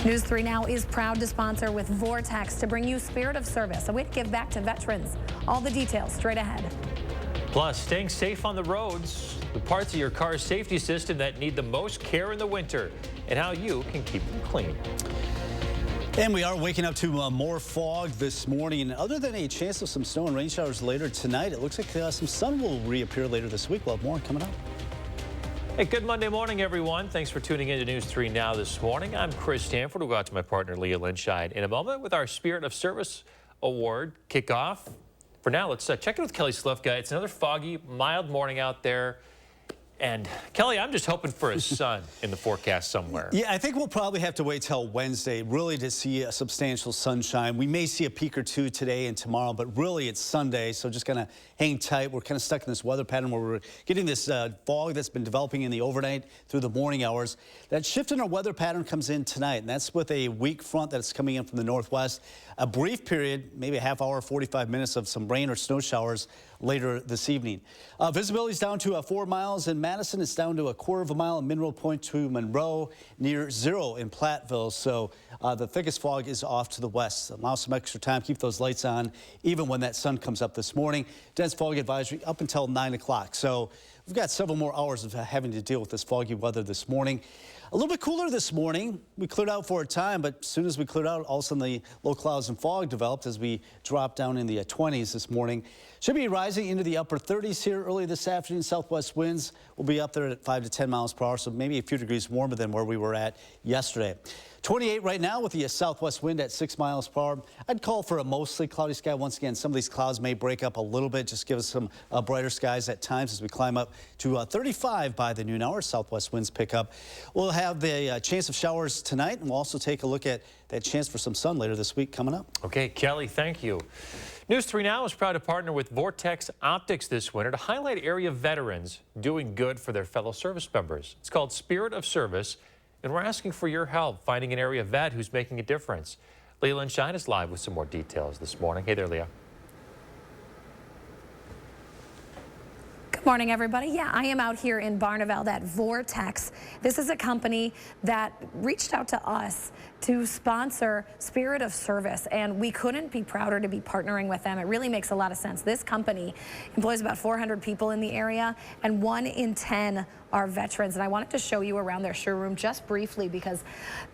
News 3 Now is proud to sponsor with Vortex to bring you Spirit of Service, a way to give back to veterans. All the details straight ahead. Plus, staying safe on the roads, the parts of your car's safety system that need the most care in the winter, and how you can keep them clean. And we are waking up to more fog this morning. And other than a chance of some snow and rain showers later tonight, it looks like some sun will reappear later this week. We'll have more coming up. Hey, good Monday morning, everyone. Thanks for tuning in to News 3 Now this morning. I'm Chris Stanford. We'll go out to my partner, Leah Lynchide, in a moment with our Spirit of Service Award kickoff. For now, let's check in with Kelly Slifka. It's another foggy, mild morning out there. And Kelly, I'm just hoping for a sun in the forecast somewhere. Yeah, I think we'll probably have to wait till Wednesday really to see a substantial sunshine. We may see a peak or two today and tomorrow, but really it's Sunday, so just kind of hang tight. We're kind of stuck in this weather pattern where we're getting this fog that's been developing in the overnight through the morning hours. That shift in our weather pattern comes in tonight, and that's with a weak front that's coming in from the northwest. A brief period, maybe a half hour, 45 minutes of some rain or snow showers later this evening. Visibility is down to 4 miles in Madison. It's down to a quarter of a mile in Mineral Point to Monroe, near 0 in Platteville. So the thickest fog is off to the west. Allow some extra time, keep those lights on, even when that sun comes up this morning. Dense fog advisory up until 9 o'clock. So we've got several more hours of having to deal with this foggy weather this morning. A little bit cooler this morning. We cleared out for a time, but as soon as we cleared out, all of a sudden the low clouds and fog developed as we dropped down in the 20s this morning. Should be rising into the upper 30s here early this afternoon. Southwest winds will be up there at 5 to 10 miles per hour, so maybe a few degrees warmer than where we were at yesterday. 28 right now with the southwest wind at 6 miles per hour. I'd call for a mostly cloudy sky. Once again, some of these clouds may break up a little bit. Just give us some brighter skies at times as we climb up to 35 by the noon hour. Southwest winds pick up. We'll have the chance of showers tonight, and we'll also take a look at that chance for some sun later this week coming up. Okay, Kelly, thank you. News 3 Now is proud to partner with Vortex Optics this winter to highlight area veterans doing good for their fellow service members. It's called Spirit of Service, and we're asking for your help finding an area vet who's making a difference. Leah Lynchide is live with some more details this morning. Hey there, Leah. Good morning, everybody. Yeah, I am out here in Barneveld at Vortex. This is a company that reached out to us to sponsor Spirit of Service, and we couldn't be prouder to be partnering with them. It really makes a lot of sense. This company employs about 400 people in the area, and 1 in 10 are veterans. And I wanted to show you around their showroom just briefly because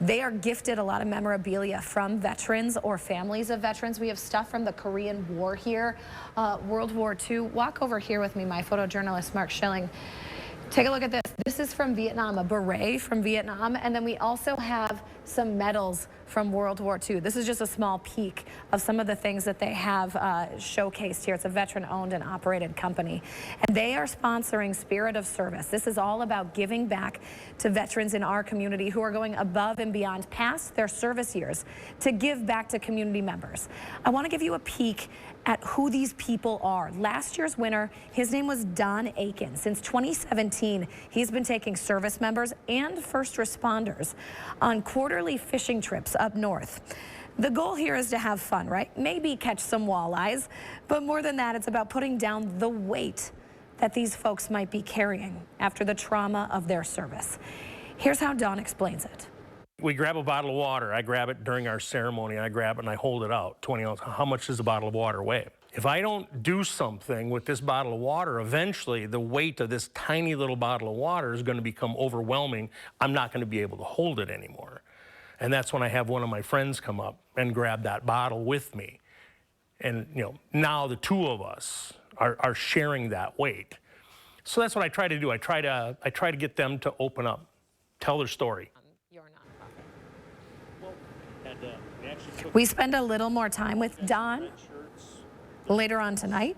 they are gifted a lot of memorabilia from veterans or families of veterans. We have stuff from the Korean War here, World War II. Walk over here with me, my photojournalist Mark Schilling. Take a look at this. This is from Vietnam, a beret from Vietnam, and then we also have some medals from World War II. This is just a small peek of some of the things that they have showcased here. It's a veteran-owned and operated company, and they are sponsoring Spirit of Service. This is all about giving back to veterans in our community who are going above and beyond past their service years to give back to community members. I want to give you a peek at who these people are. Last year's winner, his name was Don Aiken. Since 2017, he's been taking service members and first responders on quarterly fishing trips up north. The goal here is to have fun, right? Maybe catch some walleyes, but more than that, it's about putting down the weight that these folks might be carrying after the trauma of their service. Here's how Don explains it. We grab a bottle of water. I grab it during our ceremony. I grab it and I hold it out, 20 ounce. How much does a bottle of water weigh? If I don't do something with this bottle of water, eventually the weight of this tiny little bottle of water is going to become overwhelming. I'm not going to be able to hold it anymore. And that's when I have one of my friends come up and grab that bottle with me. And, you know, now the two of us are sharing that weight. So that's what I try to do. I try to get them to open up, tell their story. We spend a little more time with Don later on tonight.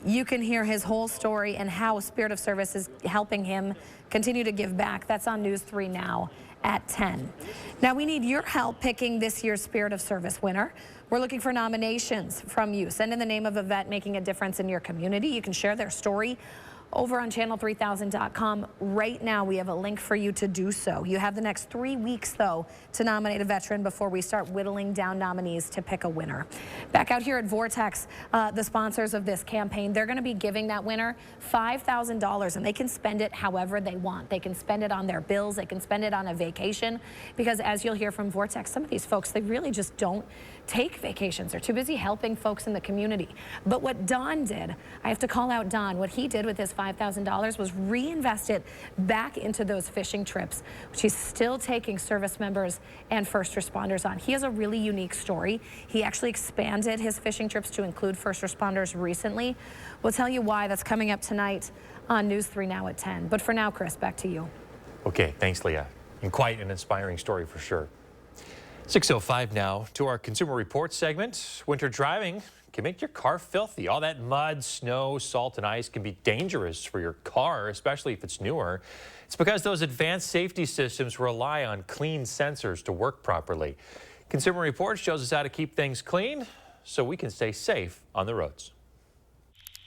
You can hear his whole story and how Spirit of Service is helping him continue to give back. That's on News 3 Now at 10. Now we need your help picking this year's Spirit of Service winner. We're looking for nominations from you. Send in the name of a vet making a difference in your community. You can share their story over on channel3000.com. Right now, we have a link for you to do so. You have the next 3 weeks, though, to nominate a veteran before we start whittling down nominees to pick a winner. Back out here at Vortex, the sponsors of this campaign, they're going to be giving that winner $5,000, and they can spend it however they want. They can spend it on their bills. They can spend it on a vacation, because as you'll hear from Vortex, some of these folks, they really just don't take vacations. They're too busy helping folks in the community. But what Don did, I have to call out Don, what he did with his $5,000 was reinvest it back into those fishing trips, which he's still taking service members and first responders on. He has a really unique story. He actually expanded his fishing trips to include first responders recently. We'll tell you why. That's coming up tonight on News 3 Now at 10. But for now, Chris, back to you. Okay, thanks, Leah. And quite an inspiring story for sure. 6:05 now to our Consumer Reports segment. Winter driving can make your car filthy. All that mud, snow, salt, and ice can be dangerous for your car, especially if it's newer. It's because those advanced safety systems rely on clean sensors to work properly. Consumer Reports shows us how to keep things clean so we can stay safe on the roads.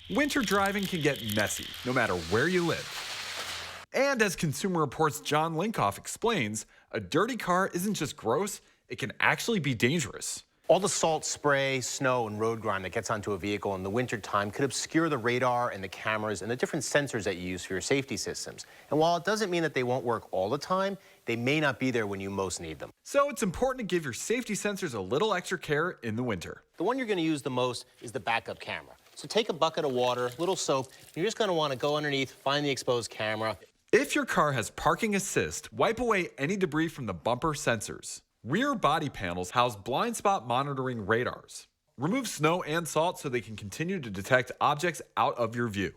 Winter driving can get messy, no matter where you live. And as Consumer Reports' John Linkoff explains, a dirty car isn't just gross, it can actually be dangerous. All the salt, spray, snow, and road grime that gets onto a vehicle in the winter time could obscure the radar and the cameras and the different sensors that you use for your safety systems. And while it doesn't mean that they won't work all the time, they may not be there when you most need them. So it's important to give your safety sensors a little extra care in the winter. The one you're going to use the most is the backup camera. So take a bucket of water, a little soap, and you're just going to want to go underneath, find the exposed camera. If your car has parking assist, wipe away any debris from the bumper sensors. Rear body panels house blind spot monitoring radars. Remove snow and salt so they can continue to detect objects out of your view.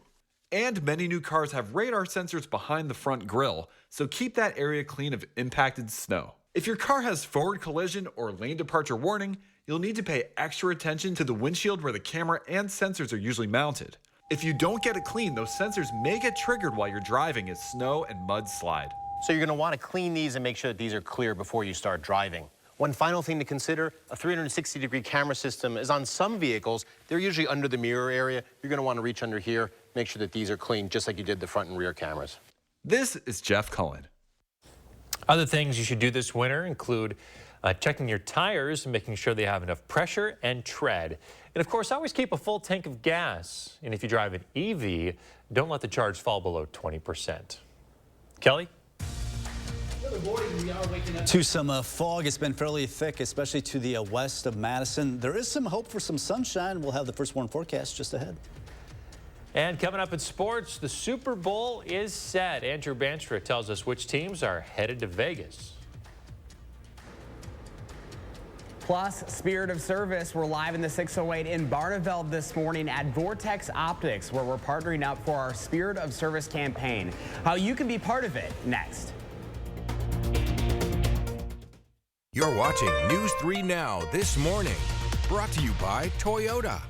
And many new cars have radar sensors behind the front grille, so keep that area clean of impacted snow. If your car has forward collision or lane departure warning, you'll need to pay extra attention to the windshield where the camera and sensors are usually mounted. If you don't get it clean, those sensors may get triggered while you're driving as snow and mud slide. So you're going to want to clean these and make sure that these are clear before you start driving. One final thing to consider, a 360-degree camera system is on some vehicles. They're usually under the mirror area. You're going to want to reach under here, make sure that these are clean, just like you did the front and rear cameras. This is Jeff Cullen. Other things you should do this winter include checking your tires and making sure they have enough pressure and tread. And of course, always keep a full tank of gas. And if you drive an EV, don't let the charge fall below 20%. Kelly? To some fog. It's been fairly thick, especially to the west of Madison. There is some hope for some sunshine. We'll have the first warn forecast just ahead. And coming up in sports, the Super Bowl is set. Andrew Banstra tells us which teams are headed to Vegas. Plus, Spirit of Service. We're live in the 608 in Barneveld this morning at Vortex Optics, where we're partnering up for our Spirit of Service campaign. How you can be part of it next. You're watching News 3 Now this morning, brought to you by Toyota.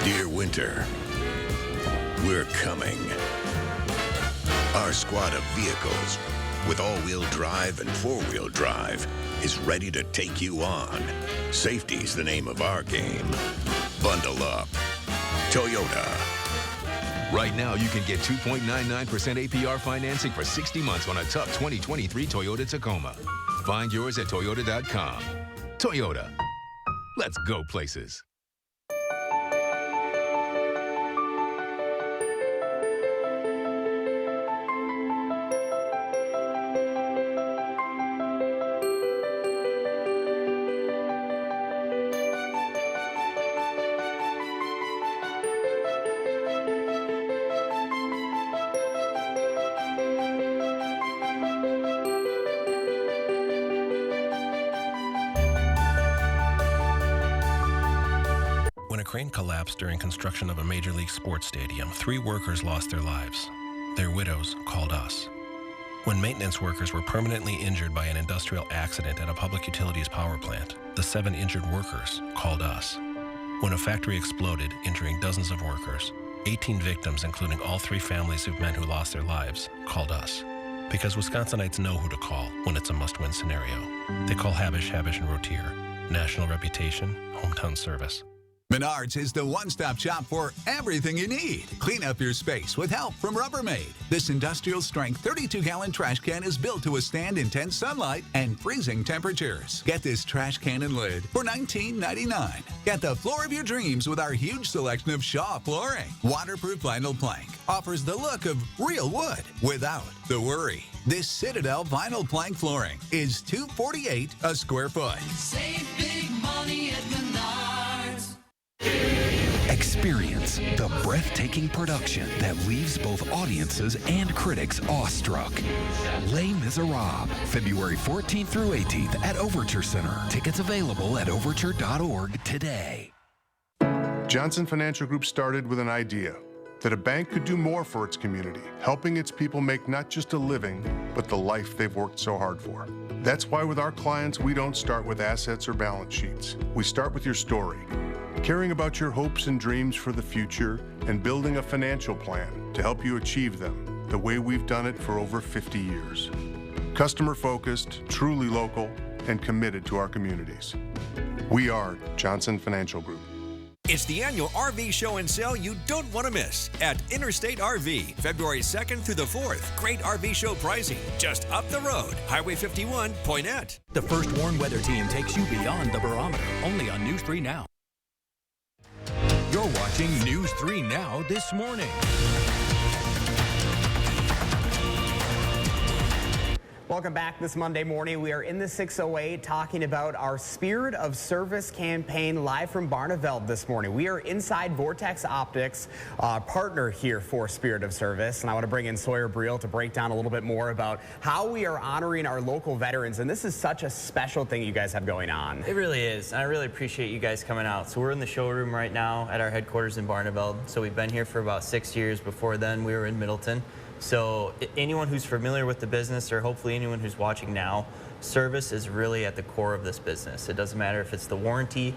Dear winter, we're coming. Our squad of vehicles with all-wheel drive and four-wheel drive is ready to take you on. Safety's the name of our game. Bundle up. Toyota. Right now, you can get 2.99% APR financing for 60 months on a tough 2023 Toyota Tacoma. Find yours at Toyota.com. Toyota. Let's go places. When a crane collapsed during construction of a Major League sports stadium, 3 workers lost their lives. Their widows called us. When maintenance workers were permanently injured by an industrial accident at a public utilities power plant, the 7 injured workers called us. When a factory exploded, injuring dozens of workers, 18 victims, including all 3 families of men who lost their lives, called us. Because Wisconsinites know who to call when it's a must-win scenario. They call Habish, and Rotier. National reputation, hometown service. Menards is the one-stop shop for everything you need. Clean up your space with help from Rubbermaid. This industrial-strength 32-gallon trash can is built to withstand intense sunlight and freezing temperatures. Get this trash can and lid for $19.99. Get the floor of your dreams with our huge selection of Shaw flooring. Waterproof vinyl plank offers the look of real wood without the worry. This Citadel vinyl plank flooring is $248 a square foot. Save big money at Menards. Experience the breathtaking production that leaves both audiences and critics awestruck. Les Miserables, February 14th through 18th at Overture Center. Tickets available at overture.org today. Johnson Financial Group started with an idea that a bank could do more for its community, helping its people make not just a living, but the life they've worked so hard for. That's why with our clients, we don't start with assets or balance sheets. We start with your story, caring about your hopes and dreams for the future, and building a financial plan to help you achieve them the way we've done it for over 50 years. Customer-focused, truly local, and committed to our communities. We are Johnson Financial Group. It's the annual RV show and sale you don't want to miss at Interstate RV, February 2nd through the 4th. Great RV show pricing just up the road. Highway 51, Poinet. The First Warn Weather Team takes you beyond the barometer, only on News 3 Now. You're watching News 3 Now this morning. Welcome back this Monday morning. We are in the 608 talking about our Spirit of Service campaign live from Barneveld this morning. We are inside Vortex Optics, partner here for Spirit of Service. And I want to bring in Sawyer Briel to break down a little bit more about how we are honoring our local veterans. And this is such a special thing you guys have going on. It really is. I really appreciate you guys coming out. So we're in the showroom right now at our headquarters in Barneveld. So we've been here for about 6 years. Before then, we were in Middleton. So anyone who's familiar with the business, or hopefully anyone who's watching now, service is really at the core of this business. It doesn't matter if it's the warranty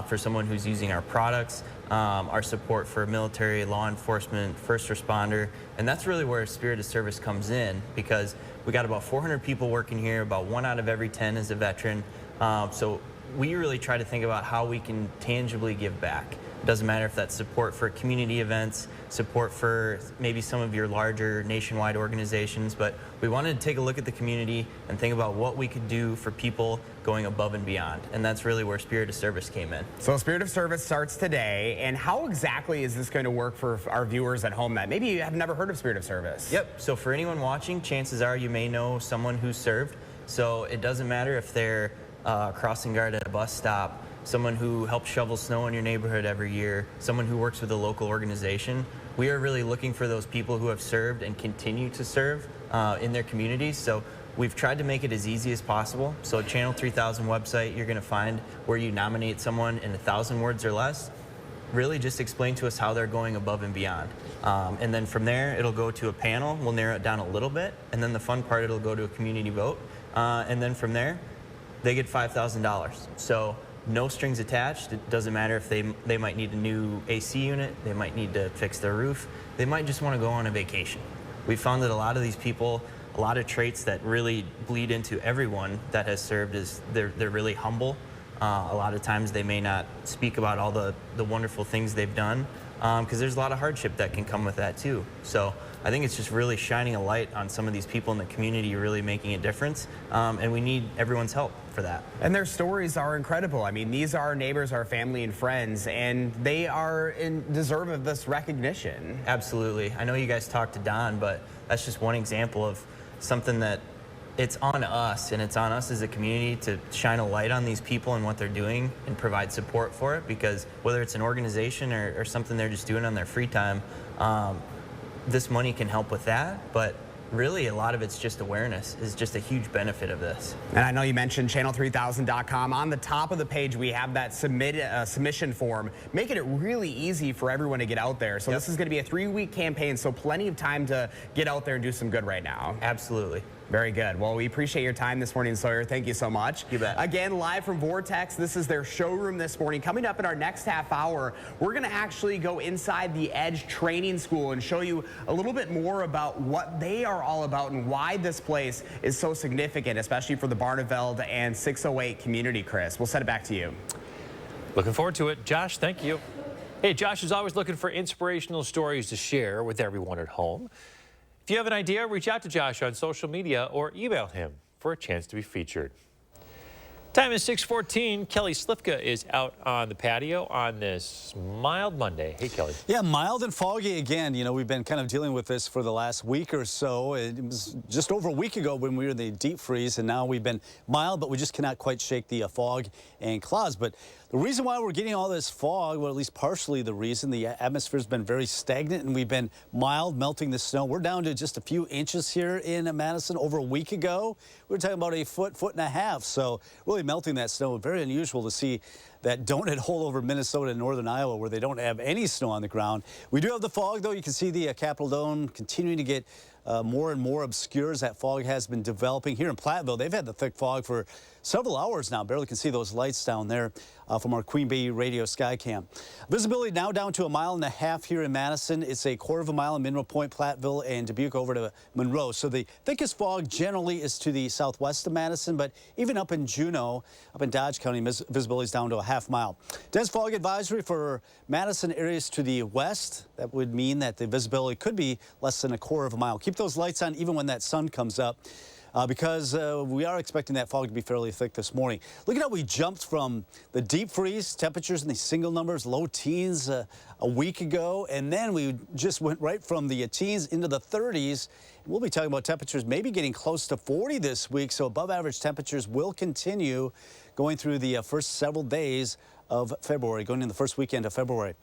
for someone who's using our products, our support for military, law enforcement, first responder, and that's really where Spirit of Service comes in, because we got about 400 people working here, about 1 out of every 10 is a veteran. So we really try to think about how we can tangibly give back. It doesn't matter if that's support for community events, support for maybe some of your larger nationwide organizations, but we wanted to take a look at the community and think about what we could do for people going above and beyond. And that's really where Spirit of Service came in. So Spirit of Service starts today. And how exactly is this going to work for our viewers at home that maybe have never heard of Spirit of Service? Yep. So for anyone watching, chances are you may know someone who's served. So it doesn't matter if they're crossing guard at a bus stop, someone who helps shovel snow in your neighborhood every year, someone who works with a local organization. We are really looking for those people who have served and continue to serve in their communities. So we've tried to make it as easy as possible. So Channel 3000 website, you're going to find where you nominate someone in 1,000 words or less. Really just explain to us how they're going above and beyond. And then from there, it'll go to a panel. We'll narrow it down a little bit. And then the fun part, it'll go to a community vote. And then from there, they get $5,000. So no strings attached. It doesn't matter if they might need a new AC unit, they might need to fix their roof, they might just want to go on a vacation. We found that a lot of these people, a lot of traits that really bleed into everyone that has served is they're really humble. A lot of times they may not speak about all the wonderful things they've done, because there's a lot of hardship that can come with that too. So I think it's just really shining a light on some of these people in the community, really making a difference, and we need everyone's help for that. And their stories are incredible. I mean, these are our neighbors, our family and friends, and they are deserve of this recognition. Absolutely. I know you guys talked to Don, but that's just one example of something that it's on us, and it's on us as a community to shine a light on these people and what they're doing and provide support for it, because whether it's an organization or something they're just doing on their free time, this money can help with that, but really a lot of it's just awareness is just a huge benefit of this. And I know you mentioned channel3000.com. On the top of the page, we have that submission form, making it really easy for everyone to get out there. So This is going to be a 3-week campaign, so plenty of time to get out there and do some good right now. Absolutely. Very good. Well, we appreciate your time this morning, Sawyer. Thank you so much. You bet. Again, live from Vortex, this is their showroom this morning. Coming up in our next half hour, we're going to actually go inside the Edge Training School and show you a little bit more about what they are all about and why this place is so significant, especially for the Barneveld and 608 community, Chris. We'll send it back to you. Looking forward to it. Josh, thank you. Hey, Josh is always looking for inspirational stories to share with everyone at home. If you have an idea, reach out to Josh on social media or email him for a chance to be featured. Time is 6:14. Kelly Slifka is out on the patio on this mild Monday. Hey, Kelly. Yeah, mild and foggy again. You know, we've been kind of dealing with this for the last week or so. It was just over a week ago when we were in the deep freeze, and now we've been mild, but we just cannot quite shake the fog and clouds. But the reason why we're getting all this fog, well, at least partially the reason, the atmosphere's been very stagnant, and we've been mild, melting the snow. We're down to just a few inches here in Madison. Over a week ago, we were talking about a foot and a half. So really melting that snow. Very unusual to see that donut hole over Minnesota and northern Iowa where they don't have any snow on the ground. We do have the fog, though. You can see the Capitol Dome continuing to get more and more obscure as that fog has been developing. Here in Platteville, they've had the thick fog for several hours now. Barely can see those lights down there from our Queen Bee Radio Skycam. Visibility now down to 1.5 miles here in Madison. It's a 1/4 mile in Mineral Point, Platteville, and Dubuque over to Monroe. So the thickest fog generally is to the southwest of Madison, but even up in Juneau, up in Dodge County, visibility is down to 1/2 mile. Dense fog advisory for Madison areas to the west. That would mean that the visibility could be less than 1/4 mile. Keep those lights on even when that sun comes up. Because we are expecting that fog to be fairly thick this morning. Look at how we jumped from the deep freeze, temperatures in the single numbers, low teens a week ago, and then we just went right from the teens into the 30s. We'll be talking about temperatures maybe getting close to 40 this week, so above average temperatures will continue going through the first several days of February, going in the first weekend of February.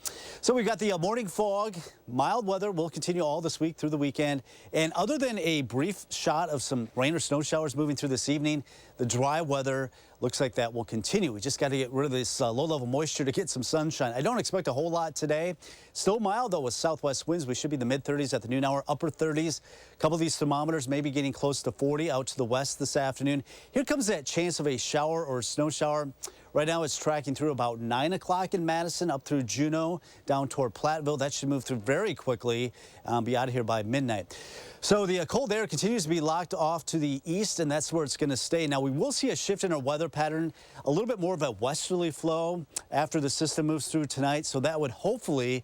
So we've got the morning fog. Mild weather will continue all this week through the weekend. And other than a brief shot of some rain or snow showers moving through this evening, the dry weather looks like that will continue. We just got to get rid of this low-level moisture to get some sunshine. I don't expect a whole lot today. Still mild, though, with southwest winds. We should be in the mid-30s at the noon hour, upper 30s. A couple of these thermometers maybe getting close to 40 out to the west this afternoon. Here comes that chance of a shower or snow shower. Right now it's tracking through about 9 o'clock in Madison, up through Juneau, down toward Platteville. That should move through very quickly, be out of here by midnight. So the cold air continues to be locked off to the east, and that's where it's going to stay. Now, we will see a shift in our weather pattern, a little bit more of a westerly flow after the system moves through tonight. So that would hopefully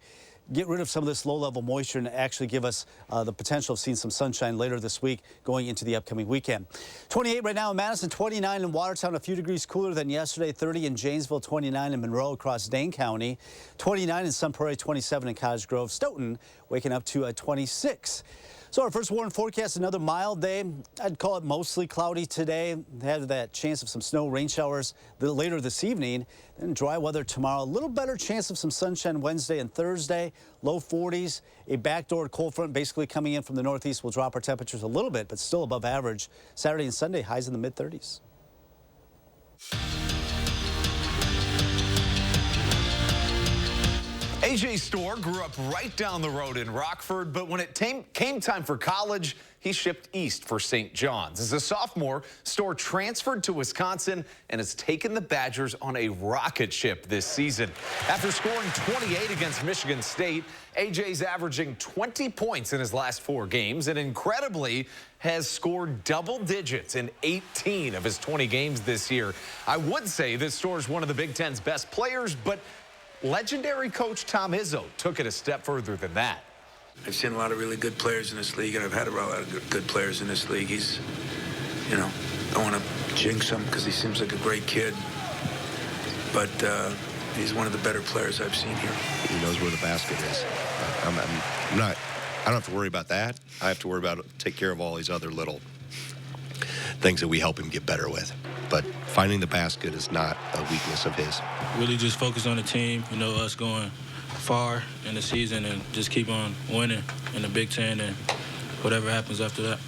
get rid of some of this low-level moisture and actually give us the potential of seeing some sunshine later this week going into the upcoming weekend. 28 right now in Madison, 29 in Watertown, a few degrees cooler than yesterday, 30 in Janesville, 29 in Monroe across Dane County, 29 in Sun Prairie, 27 in Cottage Grove. Stoughton waking up to 26. So our first warning forecast, another mild day. I'd call it mostly cloudy today. Have that chance of some snow, rain showers later this evening. Then dry weather tomorrow. A little better chance of some sunshine Wednesday and Thursday. Low 40s. A backdoor cold front basically coming in from the northeast will drop our temperatures a little bit, but still above average. Saturday and Sunday, highs in the mid-30s. AJ's Store grew up right down the road in Rockford, but when it came time for college, he shipped east for St. John's. As a sophomore, Store transferred to Wisconsin and has taken the Badgers on a rocket ship this season. After scoring 28 against Michigan State, AJ's averaging 20 points in his last 4 games and incredibly has scored double digits in 18 of his 20 games this year. I would say this Store's one of the Big Ten's best players, but legendary coach Tom Izzo took it a step further than that. I've seen a lot of really good players in this league, and I've had a lot of good players in this league. He's, you know, don't want to jinx him because he seems like a great kid, but he's one of the better players I've seen here. He knows where the basket is. I don't have to worry about that. I have to worry about take care of all these other little things that we help him get better with. But finding the basket is not a weakness of his. Really just focus on the team, you know, us going far in the season and just keep on winning in the Big Ten and whatever happens after that.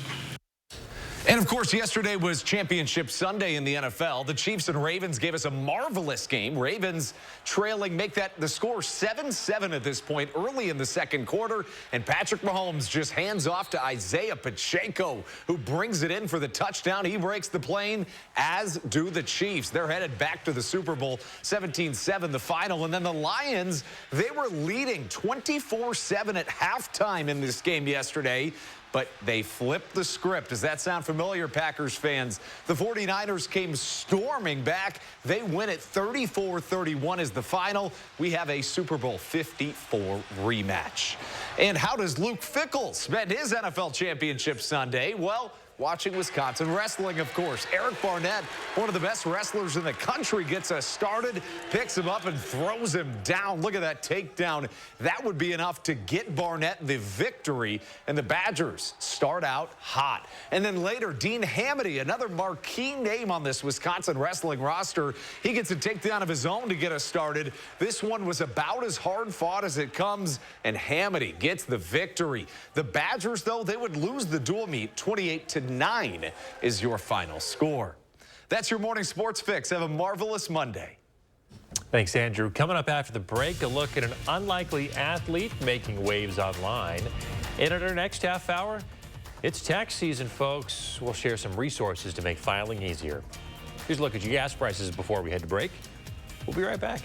And, of course, yesterday was Championship Sunday in the NFL. The Chiefs and Ravens gave us a marvelous game. Ravens trailing, make that the score 7-7 at this point early in the second quarter. And Patrick Mahomes just hands off to Isaiah Pacheco, who brings it in for the touchdown. He breaks the plane, as do the Chiefs. They're headed back to the Super Bowl, 17-7 the final. And then the Lions, they were leading 24-7 at halftime in this game yesterday. but they flipped the script. Does that sound familiar, Packers fans? The 49ers came storming back. They win it 34-31 is the final. We have a Super Bowl 54 rematch. And how does Luke Fickell spend his NFL championship Sunday? Well, watching Wisconsin wrestling, of course. Eric Barnett, one of the best wrestlers in the country, gets us started, picks him up and throws him down. Look at that takedown. That would be enough to get Barnett the victory, and the Badgers start out hot. And then later, Dean Hamity, another marquee name on this Wisconsin wrestling roster, he gets a takedown of his own to get us started. This one was about as hard fought as it comes, and Hamity gets the victory. The Badgers, though, they would lose the dual meet 28-9 is your final score. That's your morning sports fix. Have a marvelous Monday. Thanks, Andrew. Coming up after the break, a look at an unlikely athlete making waves online. And at our next half hour, it's tax season, folks. We'll share some resources to make filing easier. Here's a look at your gas prices before we head to break. We'll be right back.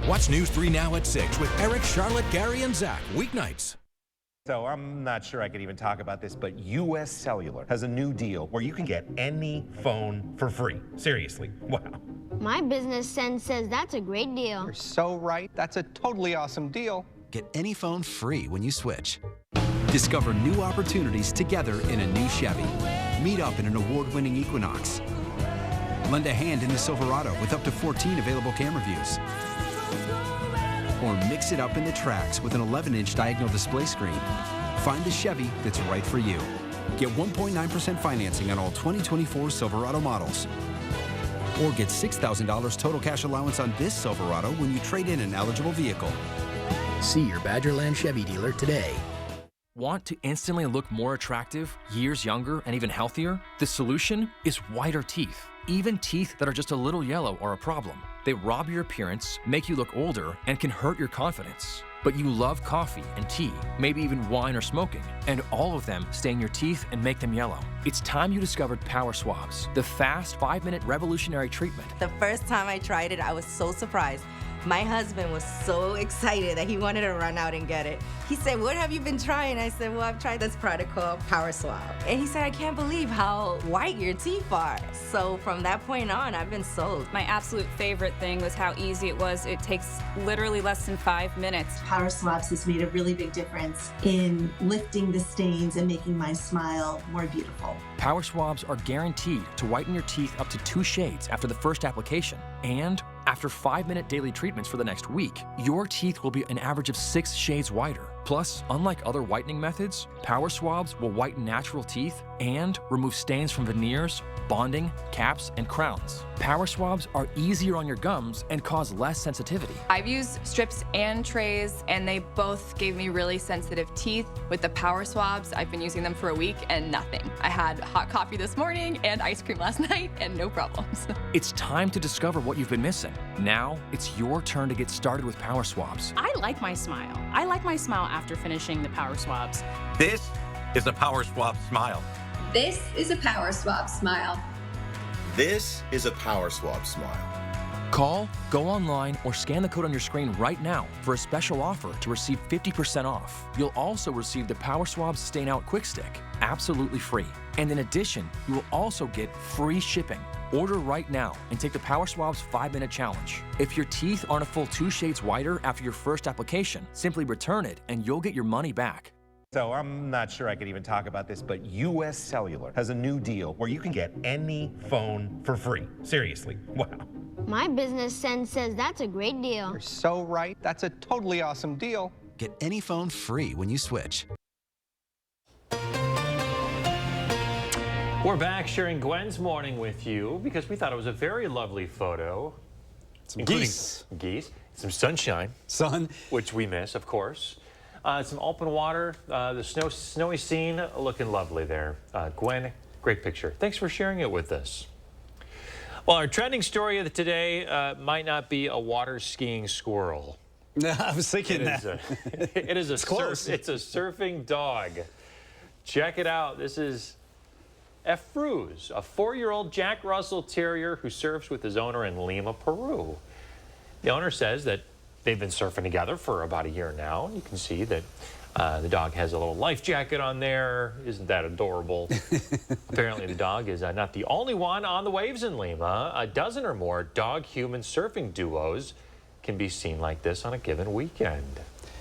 Watch News 3 Now at 6 with Eric, Charlotte, Gary, and Zach, weeknights. So I'm not sure I could even talk about this, but U.S. Cellular has a new deal where you can get any phone for free. Seriously, wow. My business sense says that's a great deal. You're so right. That's a totally awesome deal. Get any phone free when you switch. Discover new opportunities together in a new Chevy. Meet up in an award-winning Equinox. Lend a hand in the Silverado with up to 14 available camera views. Or mix it up in the Trax with an 11-inch diagonal display screen. Find the Chevy that's right for you. Get 1.9% financing on all 2024 Silverado models. Or get $6,000 total cash allowance on this Silverado when you trade in an eligible vehicle. See your Badgerland Chevy dealer today. Want to instantly look more attractive, years younger, and even healthier? The solution is whiter teeth. Even teeth that are just a little yellow are a problem. They rob your appearance, make you look older, and can hurt your confidence. But you love coffee and tea, maybe even wine or smoking, and all of them stain your teeth and make them yellow. It's time you discovered Power Swabs, the fast 5-minute revolutionary treatment. The first time I tried it, I was so surprised. My husband was so excited that he wanted to run out and get it. He said, "What have you been trying?" I said, "Well, I've tried this product called Power Swab." And he said, "I can't believe how white your teeth are." So from that point on, I've been sold. My absolute favorite thing was how easy it was. It takes literally less than 5 minutes. Power Swabs has made a really big difference in lifting the stains and making my smile more beautiful. Power Swabs are guaranteed to whiten your teeth up to 2 shades after the first application. And after 5-minute daily treatments for the next week, your teeth will be an average of 6 shades whiter. Plus, unlike other whitening methods, Power Swabs will whiten natural teeth and remove stains from veneers, bonding, caps, and crowns. Power Swabs are easier on your gums and cause less sensitivity. I've used strips and trays, and they both gave me really sensitive teeth. With the Power Swabs, I've been using them for a week and nothing. I had hot coffee this morning and ice cream last night and no problems. It's time to discover what you've been missing. Now, it's your turn to get started with Power Swabs. I like my smile. I like my smile after finishing the Power Swabs. This is a Power Swab smile. This is a Power Swab smile. This is a Power Swab smile. Call, go online, or scan the code on your screen right now for a special offer to receive 50% off. You'll also receive the Power Swabs Stain Out Quick Stick, absolutely free. And in addition, you will also get free shipping. Order right now and take the Power Swabs 5-minute challenge. If your teeth aren't a full 2 shades whiter after your first application, simply return it and you'll get your money back. So I'm not sure I could even talk about this, but U.S. Cellular has a new deal where you can get any phone for free. Seriously, wow. My business sense says that's a great deal. You're so right. That's a totally awesome deal. Get any phone free when you switch. We're back sharing Gwen's morning with you because we thought it was a very lovely photo. Some geese. Some sunshine. Sun. Which we miss, of course. Some open water, the snowy scene looking lovely there. Gwen, great picture. Thanks for sharing it with us. Well, our trending story of the today might not be a water skiing squirrel, No, I was thinking It's a surfing dog. Check it out. This is Efruz, a 4-year-old Jack Russell Terrier who surfs with his owner in Lima, Peru. The owner says that they've been surfing together for about a year now. You can see that the dog has a little life jacket on there. Isn't that adorable? Apparently the dog is not the only one on the waves in Lima. A dozen or more dog-human surfing duos can be seen like this on a given weekend.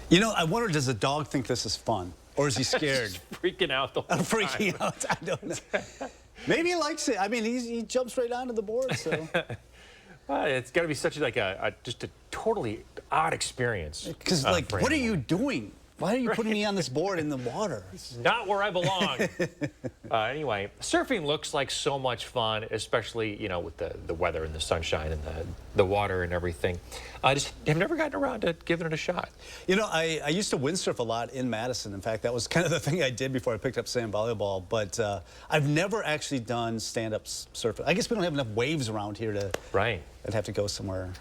You know, I wonder, does the dog think this is fun? Or is he scared? Freaking out the whole time. Freaking out, I don't know. Maybe he likes it. I mean, he jumps right onto the board, so. It's got to be such like just a totally odd experience. Because, like, what are you doing? Why are you putting me on this board in the water? This is not where I belong. Anyway, surfing looks like so much fun, especially, you know, with the weather and the sunshine and the water and everything. I just have never gotten around to giving it a shot. You know, I used to windsurf a lot in Madison. In fact, that was kind of the thing I did before I picked up sand volleyball. But I've never actually done stand-up surfing. I guess we don't have enough waves around here to. Right. I'd have to go somewhere.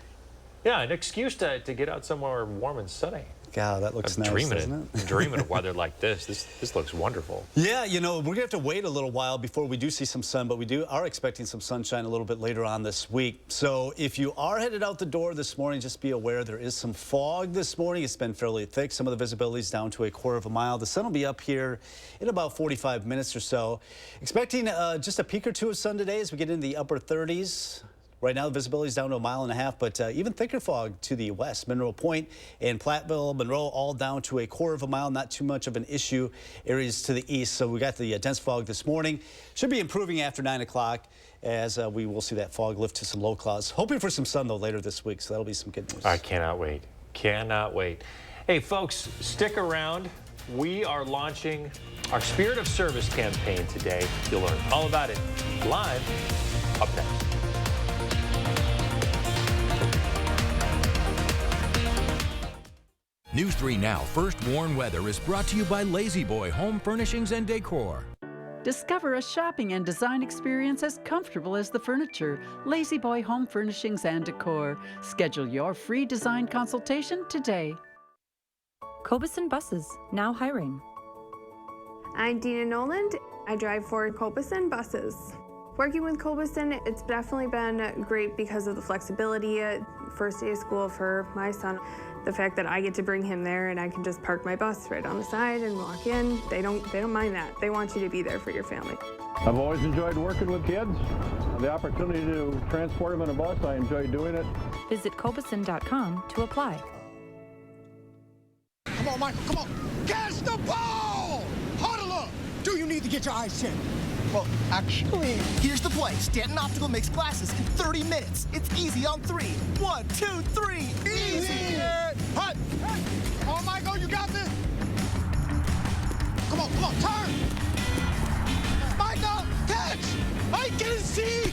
Yeah, an excuse to get out somewhere warm and sunny. God, that looks nice, doesn't it? Dreaming of weather like this. This looks wonderful. Yeah, you know, we're going to have to wait a little while before we do see some sun, but we are expecting some sunshine a little bit later on this week. So if you are headed out the door this morning, just be aware there is some fog this morning. It's been fairly thick. Some of the visibility is down to a quarter of a mile. The sun will be up here in about 45 minutes or so. Expecting just a peak or two of sun today as we get into the upper 30s. Right now, the visibility is down to 1.5 miles, but even thicker fog to the west. Mineral Point and Platteville, Monroe, all down to a quarter of a mile. Not too much of an issue. Areas to the east. So we got the dense fog this morning. Should be improving after 9 o'clock as we will see that fog lift to some low clouds. Hoping for some sun, though, later this week. So that'll be some good news. I cannot wait. Cannot wait. Hey, folks, stick around. We are launching our Spirit of Service campaign today. You'll learn all about it live up next. News 3 Now First Warn Weather is brought to you by Lazy Boy Home Furnishings and Decor. Discover a shopping and design experience as comfortable as the furniture. Lazy Boy Home Furnishings and Decor. Schedule your free design consultation today. Cobeson Buses, now hiring. I'm Dina Noland. I drive for Cobeson Buses. Working with Cobeson, it's definitely been great because of the flexibility. First day of school for my son. The fact that I get to bring him there and I can just park my bus right on the side and walk in, they don't mind that. They want you to be there for your family. I've always enjoyed working with kids. The opportunity to transport them in a bus, I enjoy doing it. Visit Cobeson.com to apply. Come on, Michael, come on. Catch the ball! Huddle up! Do you need to get your eyes checked? Well, actually, here's the play. Stanton Optical makes glasses in 30 minutes. It's easy on 3. 1, 2, 3. Easy! Hut! Come on, Michael, you got this! Come on, turn! Michael, catch! I can see!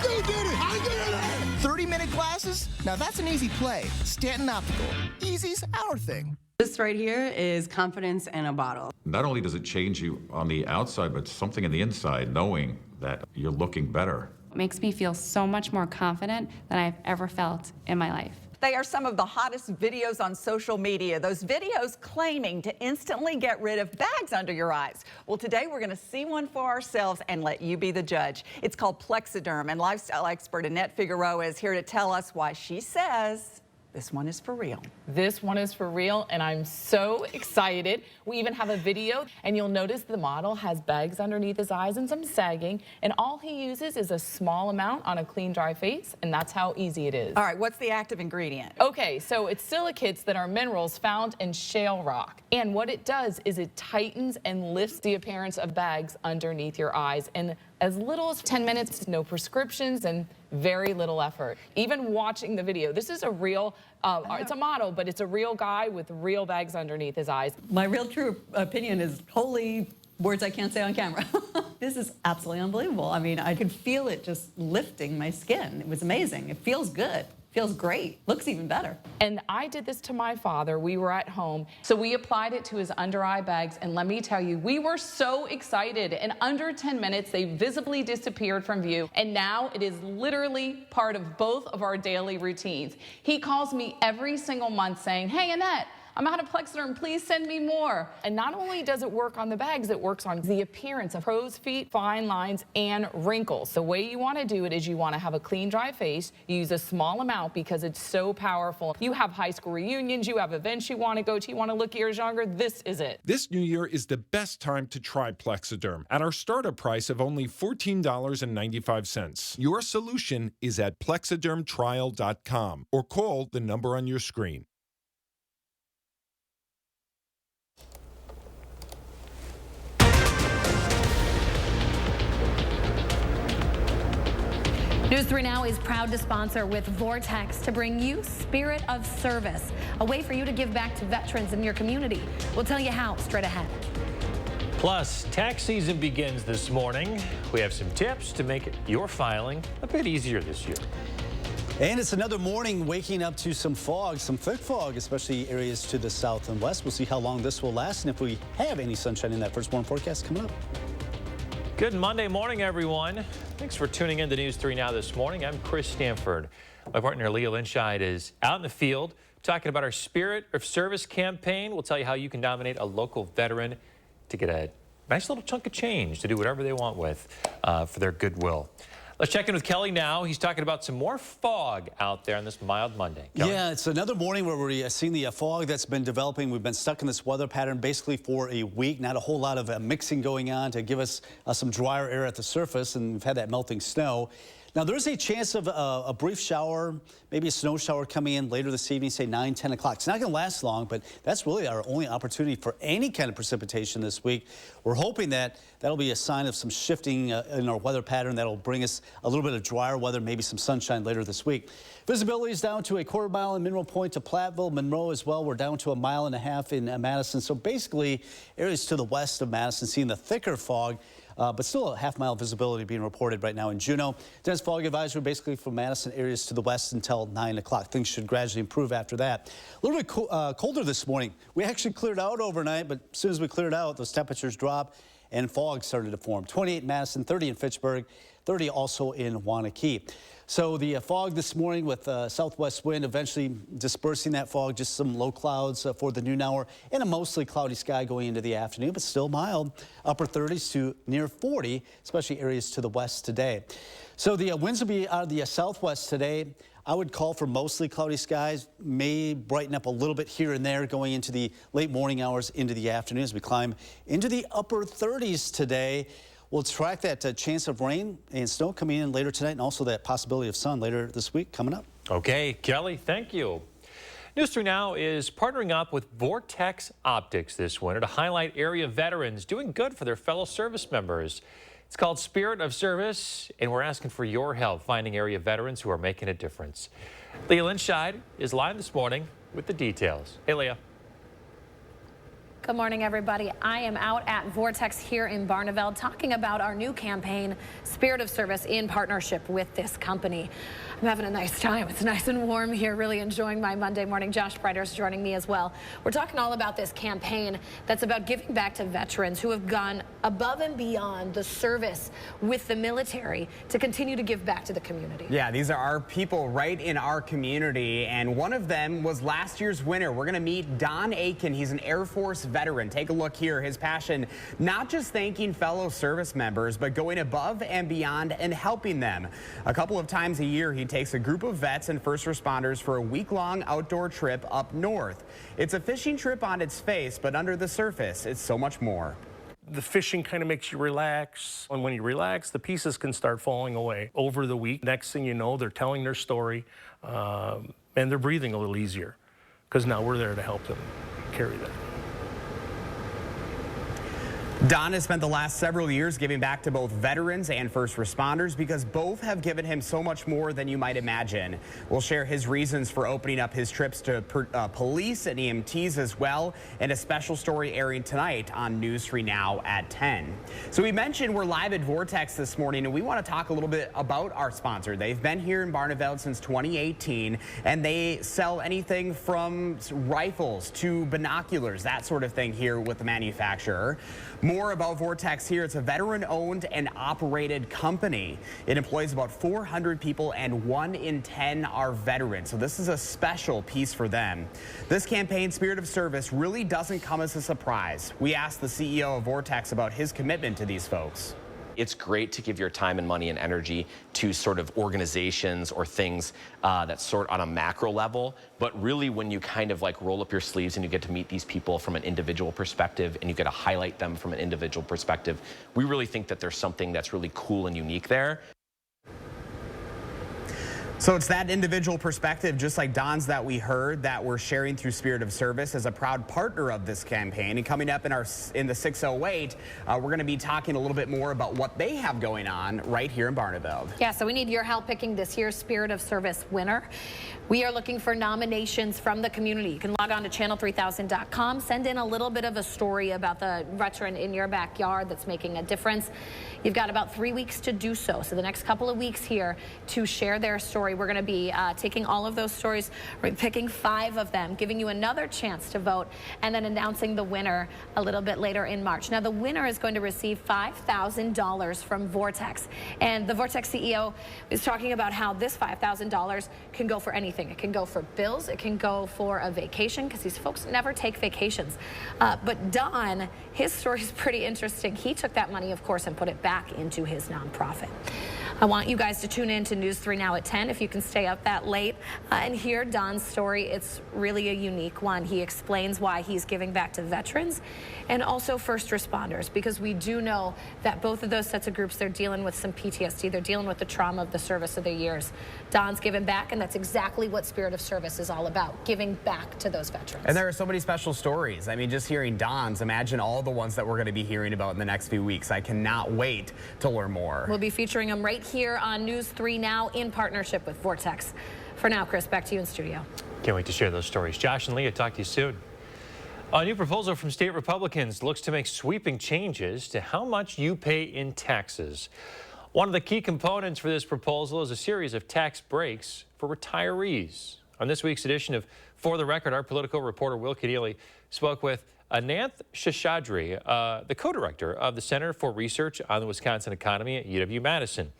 You did it! I did it! 30-minute glasses? Now that's an easy play. Stanton Optical. Easy's our thing. This right here is confidence in a bottle. Not only does it change you on the outside, but something in the inside, knowing that you're looking better. It makes me feel so much more confident than I've ever felt in my life. They are some of the hottest videos on social media. Those videos claiming to instantly get rid of bags under your eyes. Well, today we're going to see one for ourselves and let you be the judge. It's called Plexiderm, and lifestyle expert Annette Figueroa is here to tell us why she says this one is for real. This one is for real, and I'm so excited. We even have a video, and you'll notice the model has bags underneath his eyes and some sagging, and all he uses is a small amount on a clean, dry face, and that's how easy it is. All right, what's the active ingredient? Okay, so it's silicates that are minerals found in shale rock, and what it does is it tightens and lifts the appearance of bags underneath your eyes, and as little as 10 minutes, no prescriptions, and very little effort. Even watching the video, this is a real, it's a model, but it's a real guy with real bags underneath his eyes. My real true opinion is holy words I can't say on camera. This is absolutely unbelievable. I mean, I could feel it just lifting my skin. It was amazing. It feels good. Feels great. Looks even better. And I did this to my father. We were at home. So we applied it to his under eye bags. And let me tell you, we were so excited. In under 10 minutes, they visibly disappeared from view. And now it is literally part of both of our daily routines. He calls me every single month saying, "Hey, Annette, I'm out of Plexiderm, please send me more." And not only does it work on the bags, it works on the appearance of crow's feet, fine lines, and wrinkles. The way you want to do it is you want to have a clean, dry face. You use a small amount because it's so powerful. You have high school reunions, you have events you want to go to, you want to look years younger, this is it. This new year is the best time to try Plexiderm at our startup price of only $14.95. Your solution is at plexidermtrial.com or call the number on your screen. News 3 Now is proud to sponsor with Vortex to bring you Spirit of Service, a way for you to give back to veterans in your community. We'll tell you how straight ahead. Plus, tax season begins this morning. We have some tips to make your filing a bit easier this year. And it's another morning waking up to some fog, some thick fog, especially areas to the south and west. We'll see how long this will last and if we have any sunshine in that first morning forecast coming up. Good Monday morning, everyone. Thanks for tuning in to News 3 Now this morning. I'm Chris Stanford. My partner, Leah Lynchide, is out in the field talking about our Spirit of Service campaign. We'll tell you how you can nominate a local veteran to get a nice little chunk of change to do whatever they want with for their goodwill. Let's check in with Kelly now. He's talking about some more fog out there on this mild Monday. Kelly? Yeah, it's another morning where we're seeing the fog that's been developing. We've been stuck in this weather pattern basically for a week. Not a whole lot of mixing going on to give us some drier air at the surface, and we've had that melting snow. Now, there's a chance of a brief shower, maybe a snow shower coming in later this evening, say 9, 10 o'clock. It's not going to last long, but that's really our only opportunity for any kind of precipitation this week. We're hoping that that'll be a sign of some shifting in our weather pattern that'll bring us a little bit of drier weather, maybe some sunshine later this week. Visibility is down to a quarter mile in Mineral Point to Platteville. Monroe as well. We're down to 1.5 miles in Madison. So basically, areas to the west of Madison seeing the thicker fog. But still a half-mile visibility being reported right now in Juneau. Dense fog advisory basically from Madison areas to the west until 9 o'clock. Things should gradually improve after that. A little bit colder this morning. We actually cleared out overnight, but as soon as we cleared out, those temperatures dropped and fog started to form. 28 in Madison, 30 in Fitchburg, 30 also in Waunakee. So the fog this morning with southwest wind eventually dispersing that fog, just some low clouds for the noon hour and a mostly cloudy sky going into the afternoon, but still mild, upper 30s to near 40, especially areas to the west today. So the winds will be out of the southwest today. I would call for mostly cloudy skies, may brighten up a little bit here and there going into the late morning hours into the afternoon as we climb into the upper 30s today. We'll track that chance of rain and snow coming in later tonight and also that possibility of sun later this week coming up. Okay, Kelly, thank you. News 3 Now is partnering up with Vortex Optics this winter to highlight area veterans doing good for their fellow service members. It's called Spirit of Service, and we're asking for your help finding area veterans who are making a difference. Leah Lynchide is live this morning with the details. Hey, Leah. Good morning, everybody. I am out at Vortex here in Barneveld talking about our new campaign, Spirit of Service, in partnership with this company. I'm having a nice time. It's nice and warm here, really enjoying my Monday morning. Josh Breiter's joining me as well. We're talking all about this campaign that's about giving back to veterans who have gone above and beyond the service with the military to continue to give back to the community. Yeah, these are our people right in our community, and one of them was last year's winner. We're going to meet Don Aiken. He's an Air Force veteran. Take a look here. His passion, not just thanking fellow service members, but going above and beyond and helping them. A couple of times a year, he takes a group of vets and first responders for a week-long outdoor trip up north. It's a fishing trip on its face, but under the surface, it's so much more. The fishing kind of makes you relax, and when you relax, the pieces can start falling away over the week. Next thing you know, they're telling their story, and they're breathing a little easier, because now we're there to help them carry that. Don has spent the last several years giving back to both veterans and first responders because both have given him so much more than you might imagine. We'll share his reasons for opening up his trips to police and EMTs as well, and a special story airing tonight on News 3 Now at 10. So we mentioned we're live at Vortex this morning, and we want to talk a little bit about our sponsor. They've been here in Barneveld since 2018, and they sell anything from rifles to binoculars, that sort of thing here with the manufacturer. More about Vortex here. It's a veteran-owned and operated company. It employs about 400 people, and 1 in 10 are veterans. So this is a special piece for them. This campaign, Spirit of Service, really doesn't come as a surprise. We asked the CEO of Vortex about his commitment to these folks. It's great to give your time and money and energy to sort of organizations or things that sort on a macro level. But really, when you kind of like roll up your sleeves and you get to meet these people from an individual perspective and you get to highlight them from an individual perspective, we really think that there's something that's really cool and unique there. So it's that individual perspective, just like Don's that we heard, that we're sharing through Spirit of Service as a proud partner of this campaign. And coming up in the 608, we're going to be talking a little bit more about what they have going on right here in Barneveld. Yeah, so we need your help picking this year's Spirit of Service winner. We are looking for nominations from the community. You can log on to channel3000.com, send in a little bit of a story about the veteran in your backyard that's making a difference. You've got about 3 weeks to do so. So the next couple of weeks here to share their story. We're going to be taking all of those stories, we're picking 5 of them, giving you another chance to vote, and then announcing the winner a little bit later in March. Now, the winner is going to receive $5,000 from Vortex. And the Vortex CEO is talking about how this $5,000 can go for anything. It can go for bills. It can go for a vacation, because these folks never take vacations. But Don, his story is pretty interesting. He took that money, of course, and put it back into his nonprofit. I want you guys to tune in to News 3 Now at 10 if you can stay up that late and hear Don's story. It's really a unique one. He explains why he's giving back to veterans and also first responders, because we do know that both of those sets of groups, they're dealing with some PTSD. They're dealing with the trauma of the service of their years. Don's giving back, and that's exactly what Spirit of Service is all about, giving back to those veterans. And there are so many special stories. I mean, just hearing Don's, imagine all the ones that we're going to be hearing about in the next few weeks. I cannot wait to learn more. We'll be featuring them right here on News 3 Now in partnership with Vortex. For now, Chris, back to you in studio. Can't wait to share those stories. Josh and Leah, talk to you soon. A new proposal from state Republicans looks to make sweeping changes to how much you pay in taxes. One of the key components for this proposal is a series of tax breaks for retirees. On this week's edition of For the Record, our political reporter Will Keneally spoke with Ananth Sheshadri, the co-director of the Center for Research on the Wisconsin Economy at UW-Madison.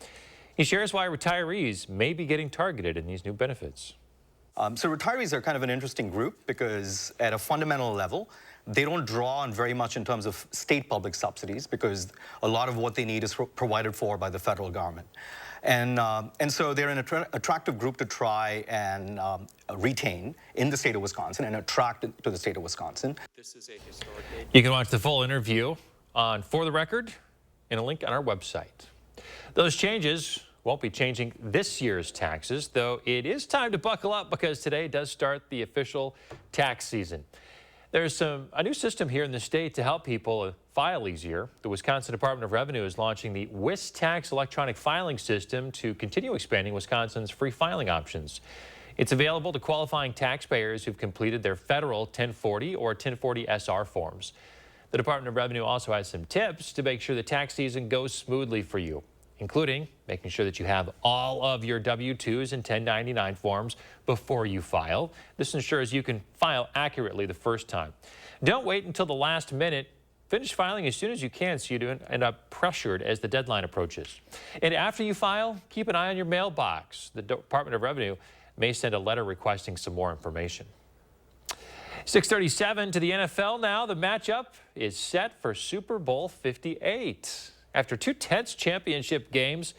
He shares why retirees may be getting targeted in these new benefits. So retirees are kind of an interesting group because at a fundamental level, they don't draw on very much in terms of state public subsidies, because a lot of what they need is provided for by the federal government. And so they're an attractive group to try and retain in the state of Wisconsin and attract to the state of Wisconsin. This is a historic day. You can watch the full interview on For the Record in a link on our website. Those changes won't be changing this year's taxes, though it is time to buckle up because today does start the official tax season. There's a new system here in the state to help people file easier. The Wisconsin Department of Revenue is launching the WISC tax electronic filing system to continue expanding Wisconsin's free filing options. It's available to qualifying taxpayers who've completed their federal 1040 or 1040 SR forms. The Department of Revenue also has some tips to make sure the tax season goes smoothly for you, including making sure that you have all of your W-2s and 1099 forms before you file. This ensures you can file accurately the first time. Don't wait until the last minute. Finish filing as soon as you can so you don't end up pressured as the deadline approaches. And after you file, keep an eye on your mailbox. The Department of Revenue may send a letter requesting some more information. 6:37 to the NFL now. The matchup is set for Super Bowl 58. After 2 tense championship games,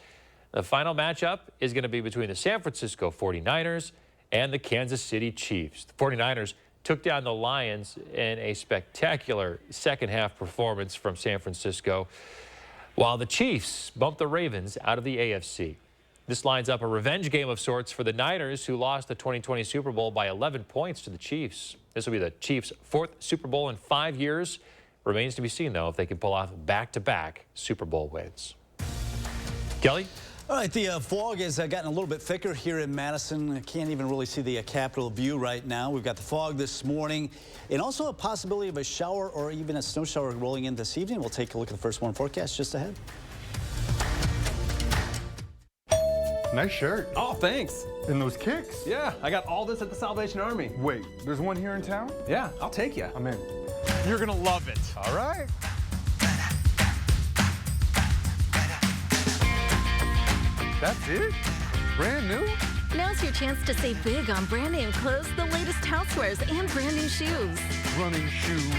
the final matchup is going to be between the San Francisco 49ers and the Kansas City Chiefs. The 49ers took down the Lions in a spectacular second-half performance from San Francisco, while the Chiefs bumped the Ravens out of the AFC. This lines up a revenge game of sorts for the Niners, who lost the 2020 Super Bowl by 11 points to the Chiefs. This will be the Chiefs' 4th Super Bowl in 5 years. Remains to be seen, though, if they can pull off back-to-back Super Bowl wins. Kelly? All right, the fog has gotten a little bit thicker here in Madison. I can't even really see the Capitol view right now. We've got the fog this morning and also a possibility of a shower or even a snow shower rolling in this evening. We'll take a look at the first one forecast just ahead. Nice shirt. Oh, thanks. And those kicks. Yeah, I got all this at the Salvation Army. Wait, there's one here in town? Yeah, I'll take you. I'm in. You're gonna love it. All right. That's it? Brand new? Now's your chance to save big on brand name clothes, the latest housewares, and brand new shoes. Running shoes.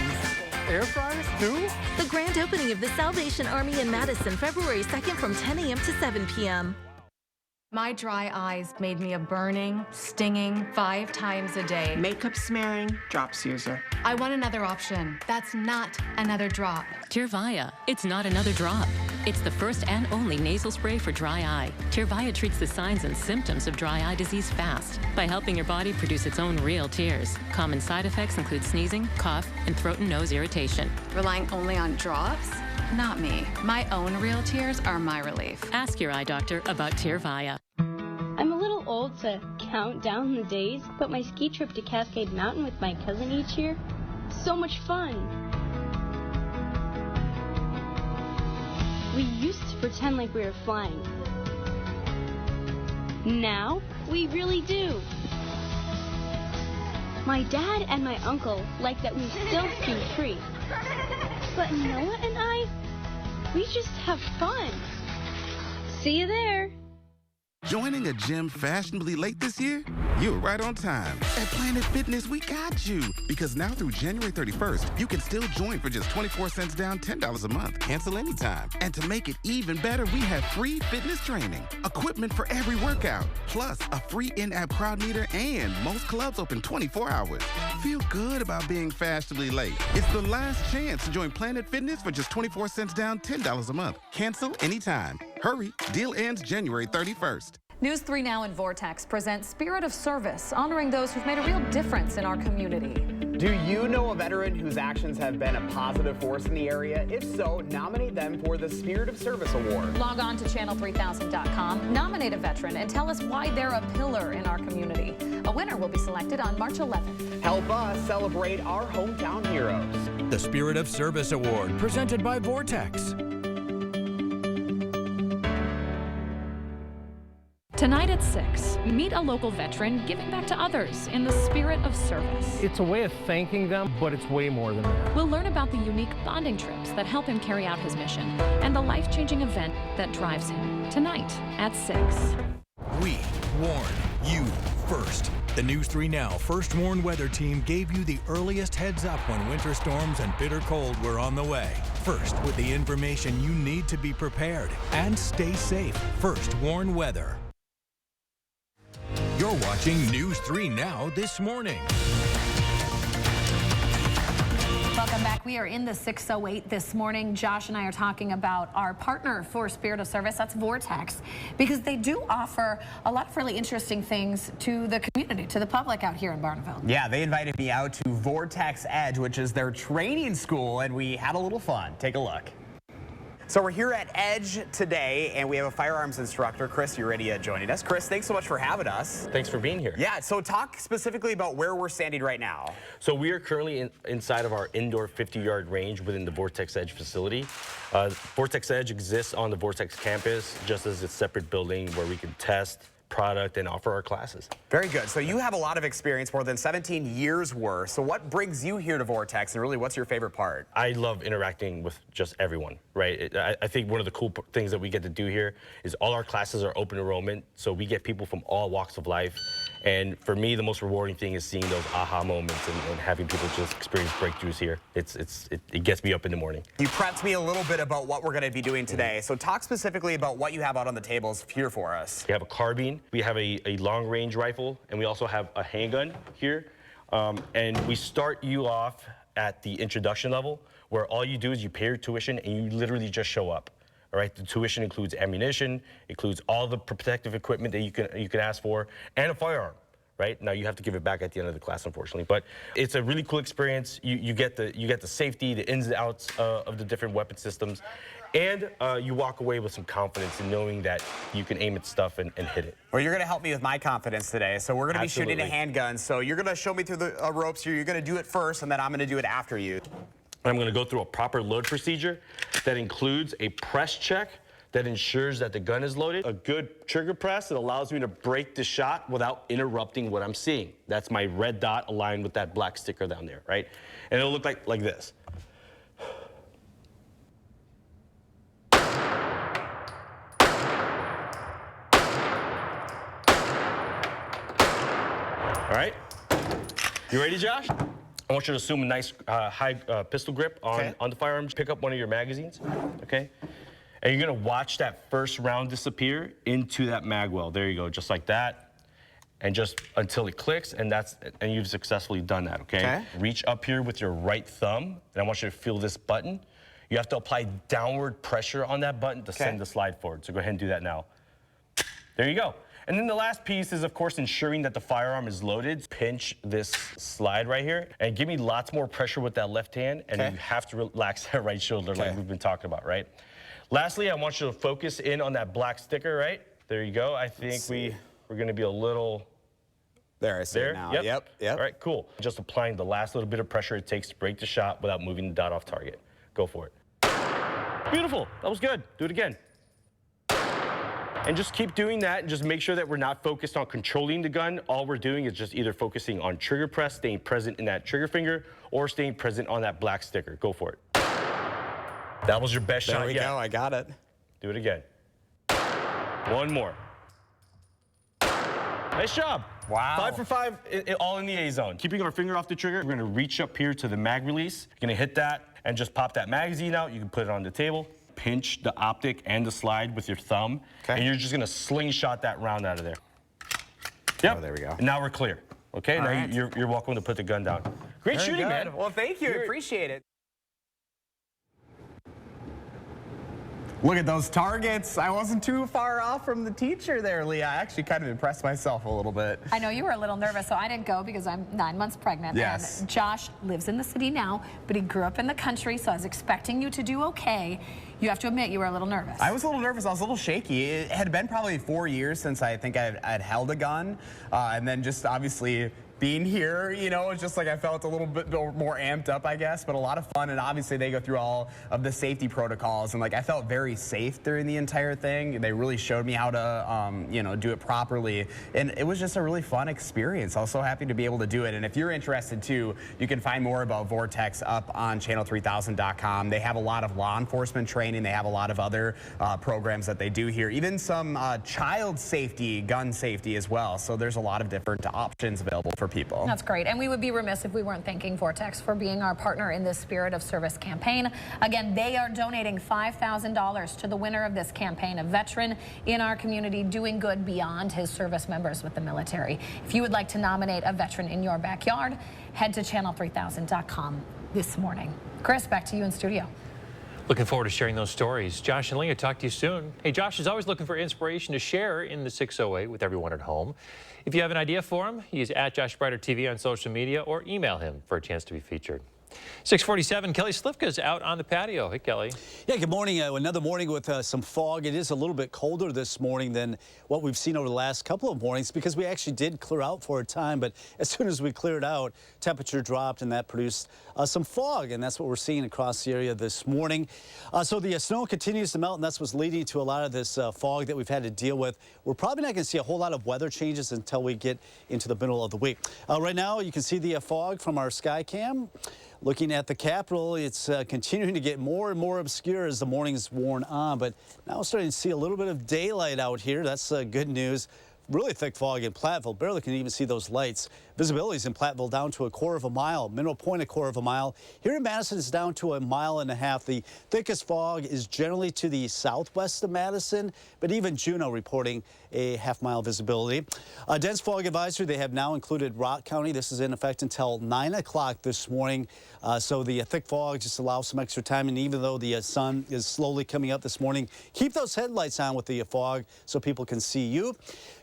Air fryers too? The grand opening of the Salvation Army in Madison, February 2nd from 10 a.m. to 7 p.m. My dry eyes made me a burning, stinging 5 times a day. Makeup smearing, drops user. I want another option. That's not another drop. Tyrvaya. It's not another drop. It's the first and only nasal spray for dry eye. Tyrvaya treats the signs and symptoms of dry eye disease fast by helping your body produce its own real tears. Common side effects include sneezing, cough, and throat and nose irritation. Relying only on drops? Not me. My own real tears are my relief. Ask your eye doctor about Tyrvaya. I'm a little old to count down the days, but my ski trip to Cascade Mountain with my cousin each year, so much fun. We used to pretend like we were flying. Now, we really do. My dad and my uncle like that we still ski free. But Noah and I, we just have fun. See you there. Joining a gym fashionably late this year? You were right on time. At Planet Fitness, we got you. Because now through January 31st, you can still join for just 24 cents down, $10 a month. Cancel anytime. And to make it even better, we have free fitness training, equipment for every workout, plus a free in-app crowd meter, and most clubs open 24 hours. Feel good about being fashionably late. It's the last chance to join Planet Fitness for just 24 cents down, $10 a month. Cancel anytime. Hurry, deal ends January 31st. News 3 Now and Vortex presents Spirit of Service, honoring those who've made a real difference in our community. Do you know a veteran whose actions have been a positive force in the area? If so, nominate them for the Spirit of Service Award. Log on to channel3000.com, nominate a veteran, and tell us why they're a pillar in our community. A winner will be selected on March 11th. Help us celebrate our hometown heroes. The Spirit of Service Award, presented by Vortex. Tonight at 6, meet a local veteran giving back to others in the spirit of service. It's a way of thanking them, but it's way more than that. We'll learn about the unique bonding trips that help him carry out his mission and the life-changing event that drives him. Tonight at 6. We warn you first. The News 3 Now First Warn Weather Team gave you the earliest heads up when winter storms and bitter cold were on the way. First, with the information you need to be prepared and stay safe. First Warn Weather. You're watching News 3 Now this morning. Welcome back. We are in the 608 this morning. Josh and I are talking about our partner for Spirit of Service, that's Vortex, because they do offer a lot of really interesting things to the community, to the public out here in Barneveld. Yeah, they invited me out to Vortex Edge, which is their training school, and we had a little fun. Take a look. So we're here at Edge today, and we have a firearms instructor, Chris. You're ready joining us. Chris, thanks so much for having us. Thanks for being here. Yeah, so talk specifically about where we're standing right now. So we are currently inside of our indoor 50-yard range within the Vortex Edge facility. Vortex Edge exists on the Vortex campus, just as a separate building where we can test product and offer our classes. Very good. So you have a lot of experience, more than 17 years worth. So what brings you here to Vortex, and really what's your favorite part? I love interacting with just everyone, right? I think one of the cool things that we get to do here is all our classes are open enrollment, so we get people from all walks of life. And for me, the most rewarding thing is seeing those aha moments and having people just experience breakthroughs here. It gets me up in the morning. You prepped me a little bit about what we're going to be doing today. So talk specifically about what you have out on the tables here for us. We have a carbine, we have a long-range rifle, and we also have a handgun here. And we start you off at the introduction level, where all you do is you pay your tuition and you literally just show up. All right, the tuition includes ammunition, includes all the protective equipment that you can ask for, and a firearm. right? Now you have to give it back at the end of the class, unfortunately. But it's a really cool experience. You get the safety, the ins and outs of the different weapon systems, and you walk away with some confidence in knowing that you can aim at stuff and hit it. Well, you're going to help me with my confidence today. So we're going to be shooting a handgun. So you're going to show me through the ropes here. You're going to do it first, and then I'm going to do it after you. I'm going to go through a proper load procedure that includes a press check that ensures that the gun is loaded, a good trigger press that allows me to break the shot without interrupting what I'm seeing. That's my red dot aligned with that black sticker down there, right? And it'll look like this. All right, you ready, Josh? I want you to assume a nice high pistol grip on the firearm. Pick up one of your magazines, okay? And you're gonna watch that first round disappear into that mag well. There you go, just like that. And just until it clicks, and you've successfully done that, okay? Reach up here with your right thumb, and I want you to feel this button. You have to apply downward pressure on that button to send the slide forward. So go ahead and do that now. There you go. And then the last piece is, of course, ensuring that the firearm is loaded. Pinch this slide right here and give me lots more pressure with that left hand, and you have to relax that right shoulder like we've been talking about, right? Lastly, I want you to focus in on that black sticker, right? There you go. I think we're going to be a little... There, I see it now. Yep. All right, cool. Just applying the last little bit of pressure it takes to break the shot without moving the dot off target. Go for it. Beautiful. That was good. Do it again. And just keep doing that and just make sure that we're not focused on controlling the gun. All we're doing is just either focusing on trigger press, staying present in that trigger finger, or staying present on that black sticker. Go for it. That was your best shot yet. There we go. I got it. Do it again. One more. Nice job. Wow. 5 for 5, all in the A zone. Keeping our finger off the trigger, we're gonna reach up here to the mag release. You're gonna hit that and just pop that magazine out. You can put it on the table. Pinch the optic and the slide with your thumb, and you're just gonna slingshot that round out of there. Yep. Oh, there we go. And now we're clear. Okay, now you're welcome to put the gun down. Great shooting, man. Well, thank you. Appreciate it. Look at those targets. I wasn't too far off from the teacher there, Leah. I actually kind of impressed myself a little bit. I know you were a little nervous, so I didn't go because I'm 9 months pregnant. Yes. And Josh lives in the city now, but he grew up in the country, so I was expecting you to do okay. You have to admit you were a little nervous. I was a little nervous. I was a little shaky. It had been probably 4 years since I think I'd held a gun, and then just obviously being here, you know, it's just like I felt a little bit more amped up, I guess, but a lot of fun. And obviously they go through all of the safety protocols, and like I felt very safe during the entire thing. They really showed me how to, you know, do it properly, and it was just a really fun experience. I was so happy to be able to do it. And if you're interested too, you can find more about Vortex up on channel3000.com. They have a lot of law enforcement training. They have a lot of other programs that they do here, even some child safety, gun safety as well. So there's a lot of different options available for people. That's great. And we would be remiss if we weren't thanking Vortex for being our partner in this Spirit of Service campaign. Again, they are donating $5,000 to the winner of this campaign, a veteran in our community doing good beyond his service members with the military. If you would like to nominate a veteran in your backyard, head to channel3000.com this morning. Chris, back to you in studio. Looking forward to sharing those stories. Josh and Leah, talk to you soon. Hey, Josh is always looking for inspiration to share in the 608 with everyone at home. If you have an idea for him, use @JoshBriderTV on social media or email him for a chance to be featured. 647, Kelly Slifka's out on the patio. Hey, Kelly. Yeah, good morning. Another morning with some fog. It is a little bit colder this morning than what we've seen over the last couple of mornings because we actually did clear out for a time. But as soon as we cleared out, temperature dropped and that produced some fog. And that's what we're seeing across the area this morning. So the snow continues to melt, and that's what's leading to a lot of this fog that we've had to deal with. We're probably not going to see a whole lot of weather changes until we get into the middle of the week. Right now, you can see the fog from our sky cam. Looking at the Capitol, it's continuing to get more and more obscure as the morning's worn on, but now we're starting to see a little bit of daylight out here. That's good news. Really thick fog in Platteville. Barely can even see those lights. Visibility's in Platteville down to 1/4 mile. Mineral Point 1/4 mile. Here in Madison, it's down to 1.5 miles. The thickest fog is generally to the southwest of Madison, but even Juneau reporting a half-mile visibility. A dense fog advisory, they have now included Rock County. This is in effect until 9 o'clock this morning. So the thick fog just allows some extra time. And even though the sun is slowly coming up this morning, keep those headlights on with the fog so people can see you.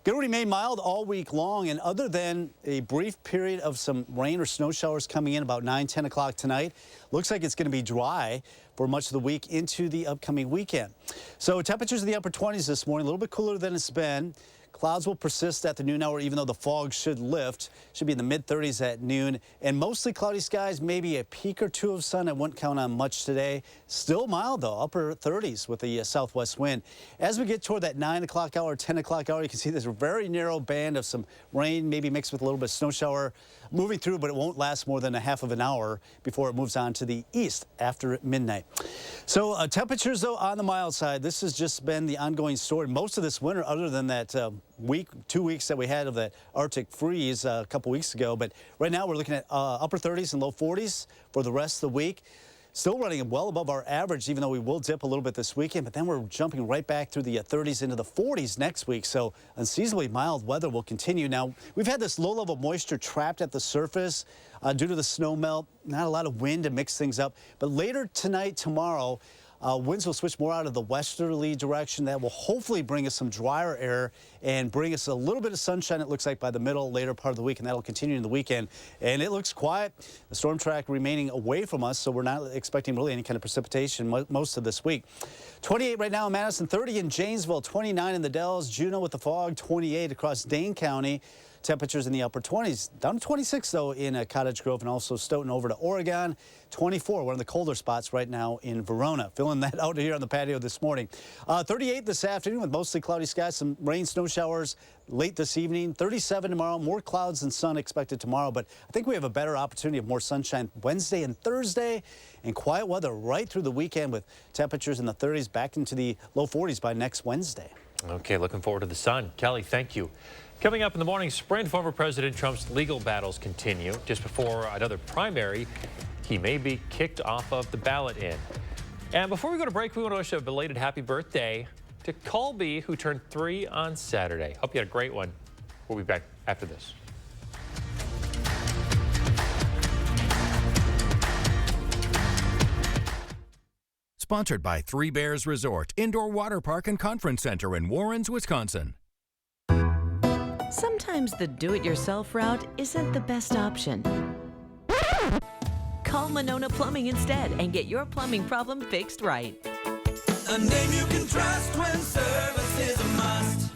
Going to remain mild all week long, and other than a brief period of some rain or snow showers coming in about 9, 10 o'clock tonight, looks like it's going to be dry for much of the week into the upcoming weekend. So temperatures in the upper 20s this morning, a little bit cooler than it's been. Clouds will persist at the noon hour, even though the fog should lift. Should be in the mid-30s at noon. And mostly cloudy skies, maybe a peak or two of sun. I wouldn't count on much today. Still mild, though, upper 30s with the southwest wind. As we get toward that 9 o'clock hour, 10 o'clock hour, you can see there's a very narrow band of some rain, maybe mixed with a little bit of snow shower moving through, but it won't last more than a half of an hour before it moves on to the east after midnight. So temperatures, though, on the mild side, this has just been the ongoing story most of this winter, other than that week, 2 weeks that we had of that Arctic freeze a couple weeks ago. But right now we're looking at upper 30s and low 40s for the rest of the week. Still running well above our average, even though we will dip a little bit this weekend. But then we're jumping right back through the 30s into the 40s next week. So unseasonably mild weather will continue. Now, we've had this low level moisture trapped at the surface due to the snow melt. Not a lot of wind to mix things up. But later tonight, tomorrow, winds will switch more out of the westerly direction. That will hopefully bring us some drier air and bring us a little bit of sunshine, it looks like, by the later part of the week, and that'll continue in the weekend. And it looks quiet. The storm track remaining away from us, so we're not expecting really any kind of precipitation most of this week. 28 right now in Madison, 30 in Janesville, 29 in the Dells, Juneau with the fog, 28 across Dane County. Temperatures in the upper 20s, down to 26, though, in Cottage Grove and also Stoughton over to Oregon. 24, one of the colder spots right now in Verona. Feeling that out here on the patio this morning. 38 this afternoon with mostly cloudy skies, some rain, snow showers late this evening. 37 tomorrow, more clouds than sun expected tomorrow, but I think we have a better opportunity of more sunshine Wednesday and Thursday, and quiet weather right through the weekend with temperatures in the 30s back into the low 40s by next Wednesday. Okay, looking forward to the sun. Kelly, thank you. Coming up in the morning sprint, former President Trump's legal battles continue. Just before another primary, he may be kicked off of the ballot in. And before we go to break, we want to wish a belated happy birthday to Colby, who turned 3 on Saturday. Hope you had a great one. We'll be back after this. Sponsored by Three Bears Resort, Indoor Water Park and Conference Center in Warrens, Wisconsin. Sometimes the do-it-yourself route isn't the best option. Call Monona Plumbing instead and get your plumbing problem fixed right. A name you can trust when service is a must.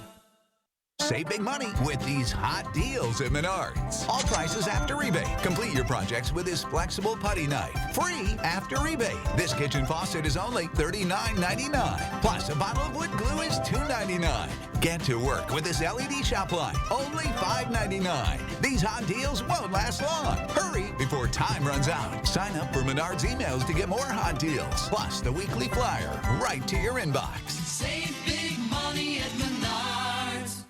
Save big money with these hot deals at Menards. All prices after rebate. Complete your projects with this flexible putty knife. Free after rebate. This kitchen faucet is only $39.99. Plus, a bottle of wood glue is $2.99. Get to work with this LED shop light. Only $5.99. These hot deals won't last long. Hurry before time runs out. Sign up for Menards emails to get more hot deals. Plus, the weekly flyer right to your inbox. Save big money at Menards.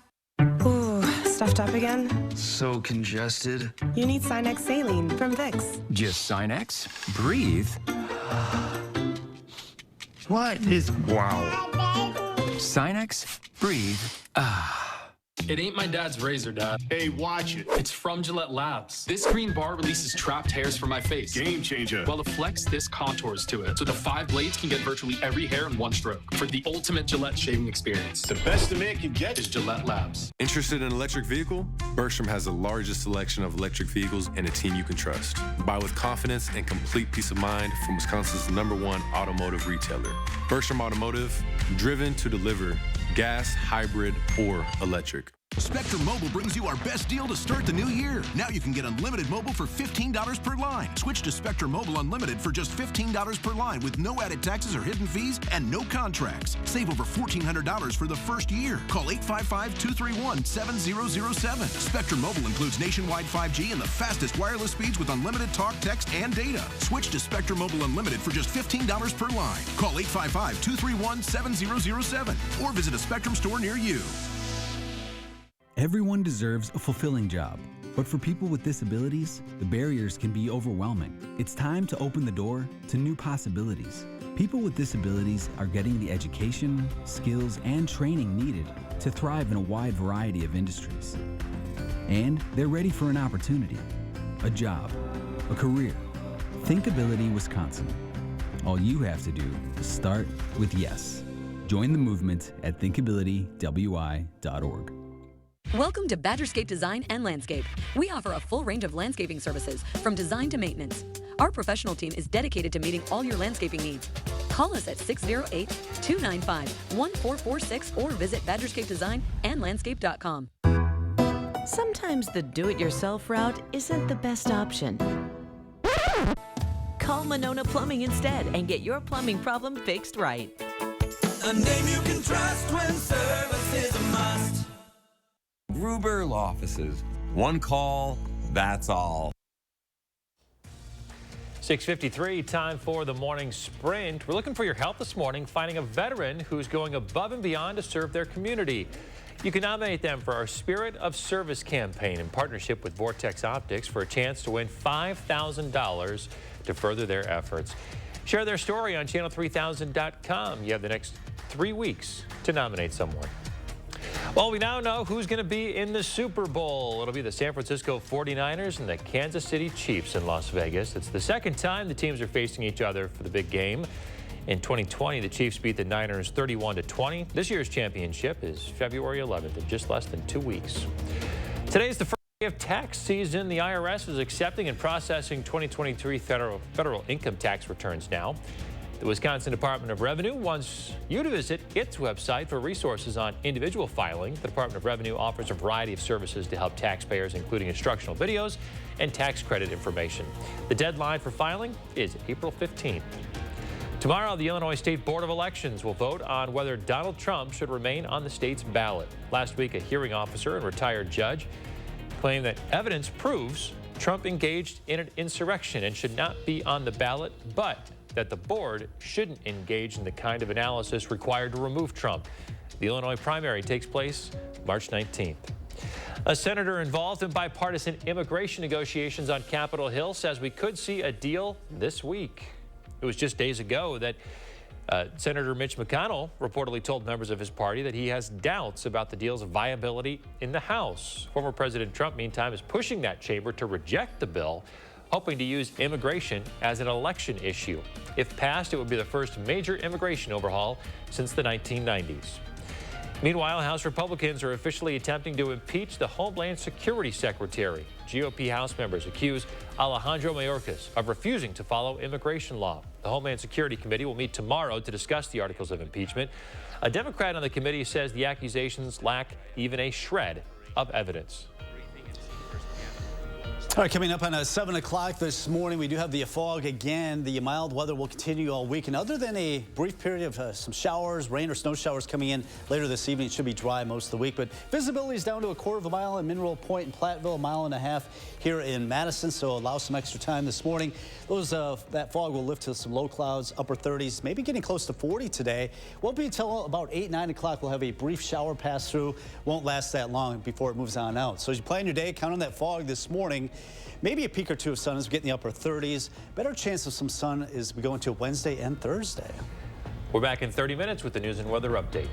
Ooh, stuffed up again? So congested. You need Sinex Saline from Vicks. Just Sinex? Breathe. What is... Wow. Sinex? Breathe. Ah. It ain't my dad's razor, Dad. Hey, watch it. It's from Gillette Labs. This green bar releases trapped hairs from my face. Game changer. While the Flex Disc contours to it, so the 5 blades can get virtually every hair in one stroke for the ultimate Gillette shaving experience. The best a man can get is Gillette Labs. Interested in an electric vehicle? Bergstrom has the largest selection of electric vehicles and a team you can trust. Buy with confidence and complete peace of mind from Wisconsin's #1 automotive retailer. Bergstrom Automotive, driven to deliver gas, hybrid, or electric. Spectrum Mobile brings you our best deal to start the new year. Now you can get unlimited mobile for $15 per line. Switch to Spectrum Mobile Unlimited for just $15 per line with no added taxes or hidden fees and no contracts. Save over $1,400 for the first year. Call 855-231-7007. Spectrum Mobile includes nationwide 5G and the fastest wireless speeds with unlimited talk, text, and data. Switch to Spectrum Mobile Unlimited for just $15 per line. Call 855-231-7007 or visit a Spectrum store near you. Everyone deserves a fulfilling job, But for people with disabilities, the barriers can be overwhelming. It's time to open the door to new possibilities. People with disabilities are getting the education, skills, and training needed to thrive in a wide variety of industries. And they're ready for an opportunity, a job, a career. Thinkability Wisconsin. All you have to do is start with yes. Join the movement at thinkabilitywi.org. Welcome to Badgerscape Design and Landscape. We offer a full range of landscaping services, from design to maintenance. Our professional team is dedicated to meeting all your landscaping needs. Call us at 608-295-1446 or visit badgerscapedesignandlandscape.com. Sometimes the do-it-yourself route isn't the best option. Call Monona Plumbing instead and get your plumbing problem fixed right. A name you can trust when service is a must. Gruber Law Offices. One call, that's all. 6:53, time for the morning sprint. We're looking for your help this morning, finding a veteran who's going above and beyond to serve their community. You can nominate them for our Spirit of Service campaign in partnership with Vortex Optics for a chance to win $5,000 to further their efforts. Share their story on channel3000.com. You have the next 3 weeks to nominate someone. Well, we now know who's going to be in the Super Bowl. It'll be the San Francisco 49ers and the Kansas City Chiefs in Las Vegas. It's the second time the teams are facing each other for the big game. In 2020, the Chiefs beat the Niners 31-20. This year's championship is February 11th, in just less than 2 weeks. Today is the first day of tax season. The IRS is accepting and processing 2023 federal income tax returns now. The Wisconsin Department of Revenue wants you to visit its website for resources on individual filing. The Department of Revenue offers a variety of services to help taxpayers, including instructional videos and tax credit information. The deadline for filing is April 15th. Tomorrow, the Illinois State Board of Elections will vote on whether Donald Trump should remain on the state's ballot. Last week, a hearing officer and retired judge claimed that evidence proves Trump engaged in an insurrection and should not be on the ballot, but that the board shouldn't engage in the kind of analysis required to remove Trump. The Illinois primary takes place March 19th. A senator involved in bipartisan immigration negotiations on Capitol Hill says we could see a deal this week. It was just days ago that Senator Mitch McConnell reportedly told members of his party that he has doubts about the deal's viability in the House. Former President Trump, meantime, is pushing that chamber to reject the bill, hoping to use immigration as an election issue. If passed, it would be the first major immigration overhaul since the 1990s. Meanwhile, House Republicans are officially attempting to impeach the Homeland Security Secretary. GOP House members accuse Alejandro Mayorkas of refusing to follow immigration law. The Homeland Security Committee will meet tomorrow to discuss the articles of impeachment. A Democrat on the committee says the accusations lack even a shred of evidence. All right, coming up on 7 o'clock this morning, we do have the fog again. The mild weather will continue all week. And other than a brief period of some showers, rain or snow showers coming in later this evening, it should be dry most of the week. But visibility is down to a quarter of a mile in Mineral Point and Platteville, a mile and a half here in Madison. So allow some extra time this morning. That fog will lift to some low clouds, upper 30s, maybe getting close to 40 today. Won't be until about 8, 9 o'clock we'll have a brief shower pass through. Won't last that long before it moves on out. So as you plan your day, count on that fog this morning. Maybe a peak or two of sun as we get in the upper 30s. Better chance of some sun as we go into Wednesday and Thursday. We're back in 30 minutes with the news and weather update.